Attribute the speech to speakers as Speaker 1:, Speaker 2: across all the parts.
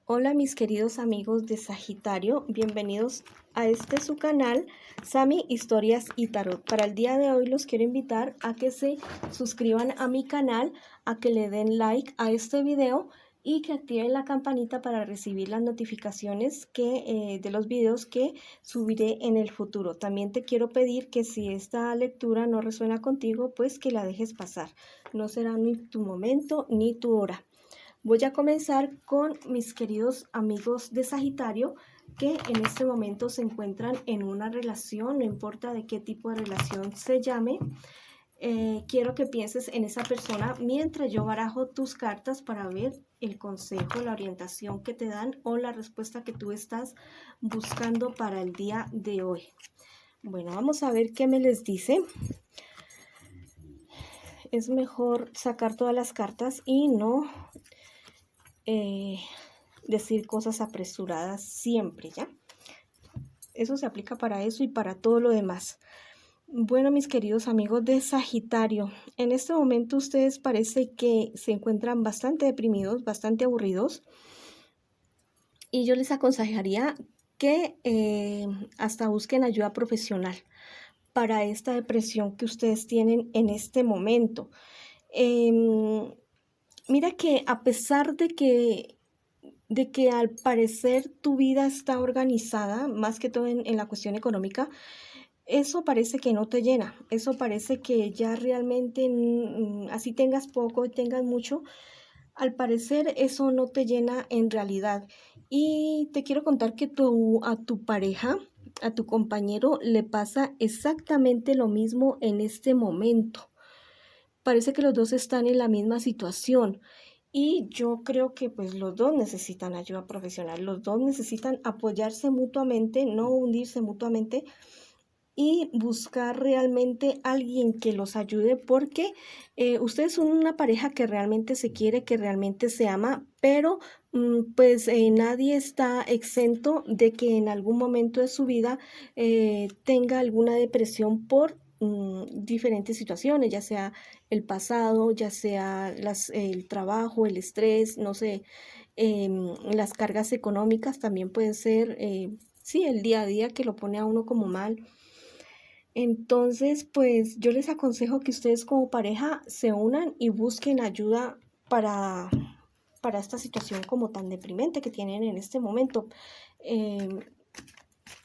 Speaker 1: Hola mis queridos amigos de Sagitario, bienvenidos a este su canal, Sami Historias y Tarot. Para el día de hoy los quiero invitar a que se suscriban a mi canal, a que le den like a este video y que activen la campanita para recibir las notificaciones de los videos que subiré en el futuro. También te quiero pedir que si esta lectura no resuena contigo, pues que la dejes pasar. No será ni tu momento ni tu hora. Voy a comenzar con mis queridos amigos de Sagitario que en este momento se encuentran en una relación, no importa de qué tipo de relación se llame. Quiero que pienses en esa persona mientras yo barajo tus cartas para ver el consejo, la orientación que te dan o la respuesta que tú estás buscando para el día de hoy. Bueno, vamos a ver qué me les dice. Es mejor sacar todas las cartas y no decir cosas apresuradas siempre, ¿ya? Eso se aplica para eso y para todo lo demás. Bueno, mis queridos amigos de Sagitario, en este momento ustedes parece que se encuentran bastante deprimidos, bastante aburridos. Y yo les aconsejaría que hasta busquen ayuda profesional para esta depresión que ustedes tienen en este momento. Mira que a pesar de que al parecer tu vida está organizada, más que todo en la cuestión económica, eso parece que no te llena, eso parece que ya realmente, así tengas poco y tengas mucho, al parecer eso no te llena en realidad. Y te quiero contar que a tu pareja, a tu compañero, le pasa exactamente lo mismo en este momento. Parece que los dos están en la misma situación. Y yo creo que pues los dos necesitan ayuda profesional, los dos necesitan apoyarse mutuamente, no hundirse mutuamente y buscar realmente alguien que los ayude porque ustedes son una pareja que realmente se quiere, que realmente se ama, pero pues nadie está exento de que en algún momento de su vida tenga alguna depresión por diferentes situaciones, ya sea el pasado, ya sea el trabajo, el estrés, no sé, las cargas económicas también pueden ser, sí, el día a día que lo pone a uno como mal. Entonces, pues yo les aconsejo que ustedes como pareja se unan y busquen ayuda para, para esta situación como tan deprimente que tienen en este momento.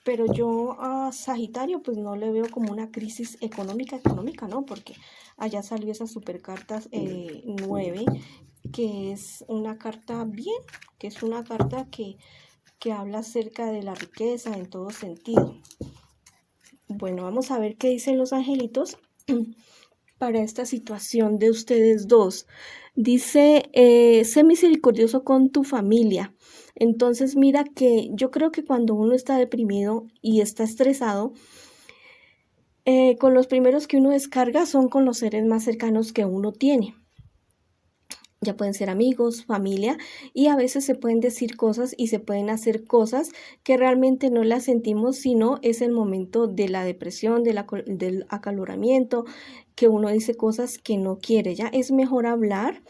Speaker 1: Pero yo a Sagitario pues no le veo como una crisis económica, ¿no? Porque allá salió esa super carta 9, que es una carta bien, que es una carta que habla acerca de la riqueza en todo sentido. Bueno, vamos a ver qué dicen los angelitos para esta situación de ustedes dos. Dice, sé misericordioso con tu familia. Entonces mira que yo creo que cuando uno está deprimido y está estresado, con los primeros que uno descarga son con los seres más cercanos que uno tiene. Ya pueden ser amigos, familia, y a veces se pueden decir cosas y se pueden hacer cosas que realmente no las sentimos, sino es el momento de la depresión, del acaloramiento, que uno dice cosas que no quiere. Ya es mejor hablar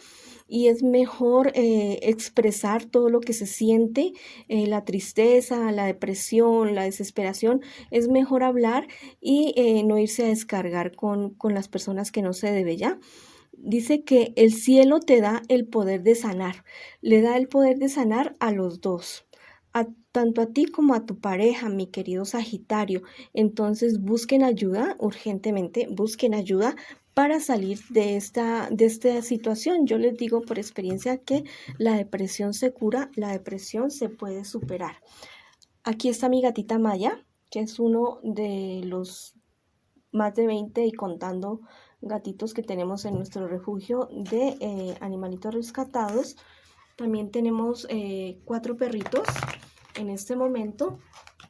Speaker 1: y es mejor expresar todo lo que se siente, la tristeza, la depresión, la desesperación. Es mejor hablar y no irse a descargar con las personas que no se debe, ¿ya? Dice que el cielo te da el poder de sanar, le da el poder de sanar a los dos, tanto a ti como a tu pareja, mi querido Sagitario. Entonces busquen ayuda urgentemente, busquen ayuda para salir de esta situación. Yo les digo por experiencia que la depresión se cura, la depresión se puede superar. Aquí está mi gatita Maya, que es uno de los más de 20 y contando gatitos que tenemos en nuestro refugio de animalitos rescatados. También tenemos 4 perritos en este momento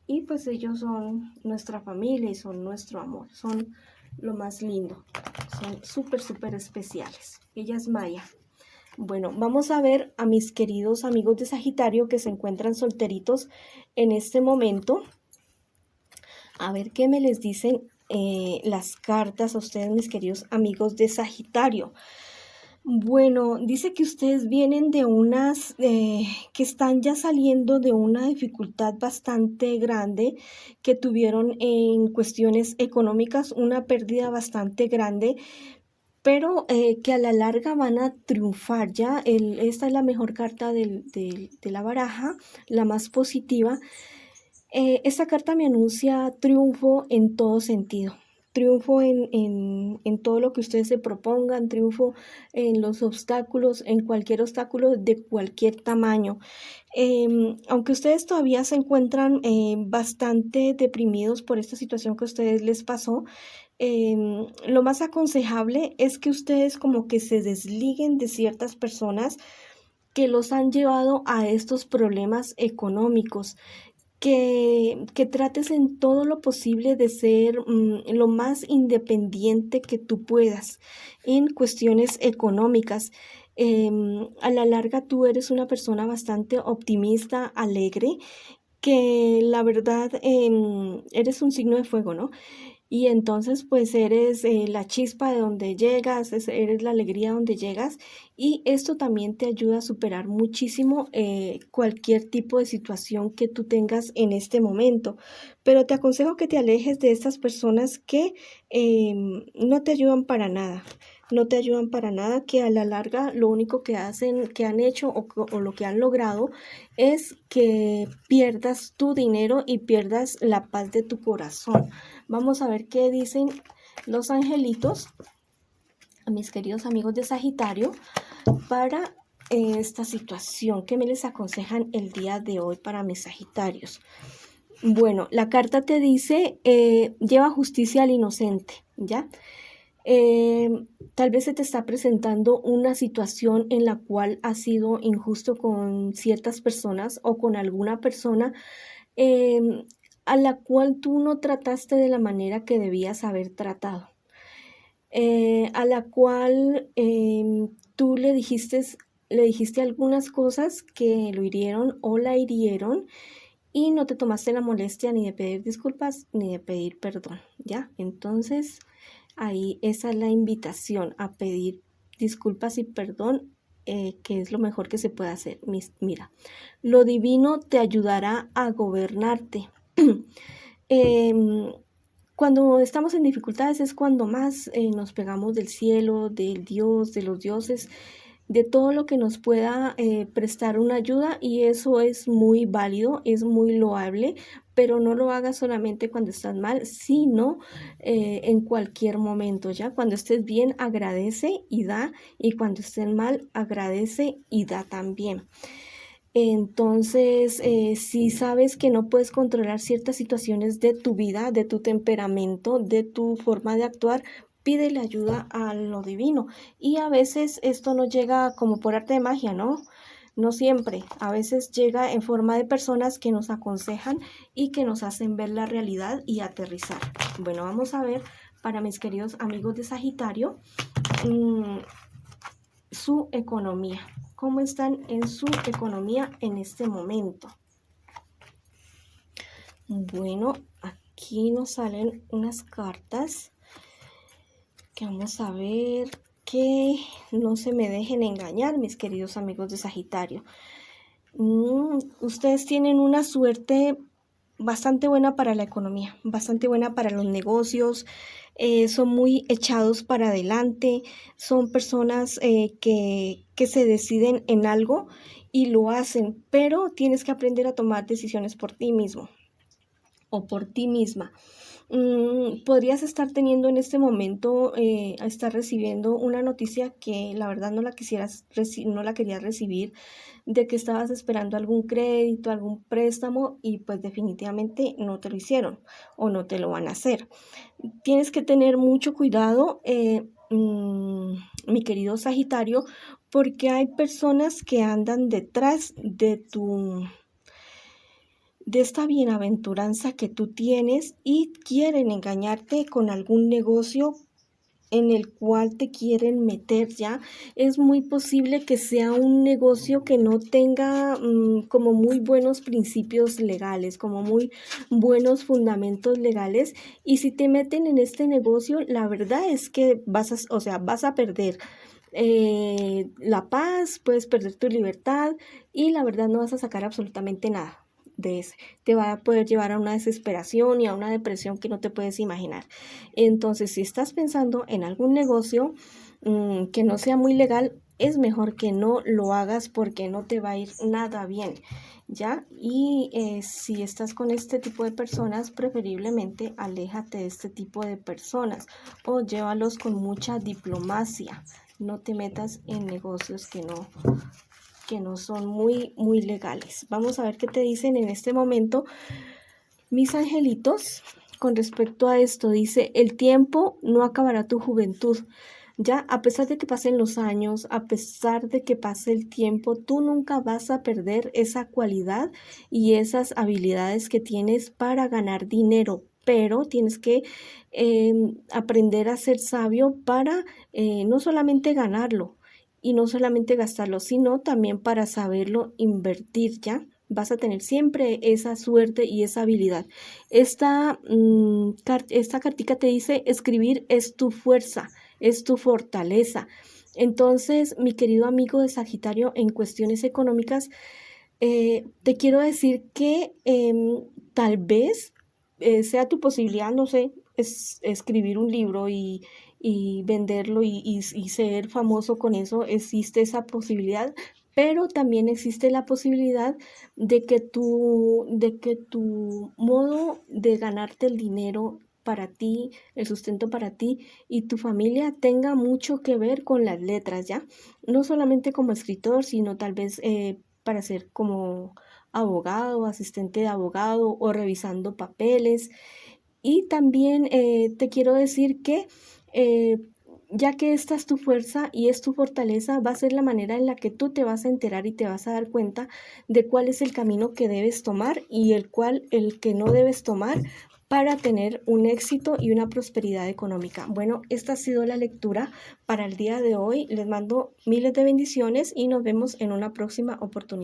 Speaker 1: y pues ellos son nuestra familia y son nuestro amor, son lo más lindo, son súper especiales. Ella es Maya. Bueno, vamos a ver a mis queridos amigos de Sagitario que se encuentran solteritos en este momento. A ver qué me les dicen las cartas a ustedes, mis queridos amigos de Sagitario. Bueno, dice que ustedes vienen de que están ya saliendo de una dificultad bastante grande, que tuvieron en cuestiones económicas una pérdida bastante grande, pero que a la larga van a triunfar, ¿ya? Esta es la mejor carta de la baraja, la más positiva. Esta carta me anuncia triunfo en todo sentido. Triunfo en todo lo que ustedes se propongan, triunfo en los obstáculos, en cualquier obstáculo de cualquier tamaño. Aunque ustedes todavía se encuentran bastante deprimidos por esta situación que a ustedes les pasó, lo más aconsejable es que ustedes como que se desliguen de ciertas personas que los han llevado a estos problemas económicos, que trates en todo lo posible de ser lo más independiente que tú puedas en cuestiones económicas. A la larga tú eres una persona bastante optimista, alegre, que la verdad eres un signo de fuego, ¿no? Y entonces pues eres la chispa de donde llegas, eres la alegría donde llegas, y esto también te ayuda a superar muchísimo cualquier tipo de situación que tú tengas en este momento. Pero te aconsejo que te alejes de estas personas que no te ayudan para nada. No te ayudan para nada, que a la larga lo único que hacen, que han hecho o lo que han logrado es que pierdas tu dinero y pierdas la paz de tu corazón. Vamos a ver qué dicen los angelitos, a mis queridos amigos de Sagitario, para esta situación. ¿Qué me les aconsejan el día de hoy para mis Sagitarios? Bueno, la carta te dice, lleva justicia al inocente, ¿ya? Tal vez se te está presentando una situación en la cual has sido injusto con ciertas personas o con alguna persona a la cual tú no trataste de la manera que debías haber tratado, a la cual tú le dijiste algunas cosas que lo hirieron o la hirieron, y no te tomaste la molestia ni de pedir disculpas ni de pedir perdón, ¿ya? Entonces, ahí esa es la invitación a pedir disculpas y perdón, que es lo mejor que se puede hacer. Mira, lo divino te ayudará a gobernarte. Cuando estamos en dificultades es cuando más nos pegamos del cielo, del Dios, de los dioses, de todo lo que nos pueda prestar una ayuda, y eso es muy válido, es muy loable, pero no lo hagas solamente cuando estás mal, sino en cualquier momento, ¿ya? Cuando estés bien, agradece y da, y cuando estés mal, agradece y da también. Entonces, si sabes que no puedes controlar ciertas situaciones de tu vida, de tu temperamento, de tu forma de actuar, pídele ayuda a lo divino. Y a veces esto no llega como por arte de magia, ¿no? No siempre. A veces llega en forma de personas que nos aconsejan y que nos hacen ver la realidad y aterrizar. Bueno, vamos a ver para mis queridos amigos de Sagitario, su economía. ¿Cómo están en su economía en este momento? Bueno, aquí nos salen unas cartas que vamos a ver, que no se me dejen engañar, mis queridos amigos de Sagitario. Ustedes tienen una suerte bastante buena para la economía, bastante buena para los negocios, son muy echados para adelante, son personas que se deciden en algo y lo hacen, pero tienes que aprender a tomar decisiones por ti mismo o por ti misma. Podrías estar teniendo en este momento, estar recibiendo una noticia que la verdad no la querías recibir, de que estabas esperando algún crédito, algún préstamo, y pues definitivamente no te lo hicieron o no te lo van a hacer. Tienes que tener mucho cuidado, mi querido Sagitario, porque hay personas que andan detrás de esta bienaventuranza que tú tienes y quieren engañarte con algún negocio en el cual te quieren meter, ¿ya? Es muy posible que sea un negocio que no tenga como muy buenos principios legales, como muy buenos fundamentos legales, y si te meten en este negocio, la verdad es que vas a perder. la paz, puedes perder tu libertad y la verdad no vas a sacar absolutamente nada de ese. Te va a poder llevar a una desesperación y a una depresión que no te puedes imaginar. Entonces, si estás pensando en algún negocio que no sea muy legal, es mejor que no lo hagas porque no te va a ir nada bien, ¿ya? Y si estás con este tipo de personas, preferiblemente aléjate de este tipo de personas o llévalos con mucha diplomacia. No te metas en negocios que no son muy legales. Vamos a ver qué te dicen en este momento mis angelitos con respecto a esto. Dice, el tiempo no acabará tu juventud. Ya, a pesar de que pasen los años, a pesar de que pase el tiempo, tú nunca vas a perder esa cualidad y esas habilidades que tienes para ganar dinero, pero tienes que aprender a ser sabio para no solamente ganarlo y no solamente gastarlo, sino también para saberlo invertir, ¿ya? Vas a tener siempre esa suerte y esa habilidad. Esta cartica te dice, escribir es tu fuerza, es tu fortaleza. Entonces, mi querido amigo de Sagitario, en cuestiones económicas, te quiero decir que tal vez sea tu posibilidad, no sé, escribir un libro y venderlo y ser famoso con eso. Existe esa posibilidad, pero también existe la posibilidad de que tu modo de ganarte el dinero para ti, el sustento para ti y tu familia tenga mucho que ver con las letras, ¿ya? No solamente como escritor, sino tal vez para ser como abogado, asistente de abogado o revisando papeles. Y también te quiero decir que eh, ya que esta es tu fuerza y es tu fortaleza, va a ser la manera en la que tú te vas a enterar y te vas a dar cuenta de cuál es el camino que debes tomar y el que no debes tomar para tener un éxito y una prosperidad económica. Bueno, esta ha sido la lectura para el día de hoy. Les mando miles de bendiciones y nos vemos en una próxima oportunidad.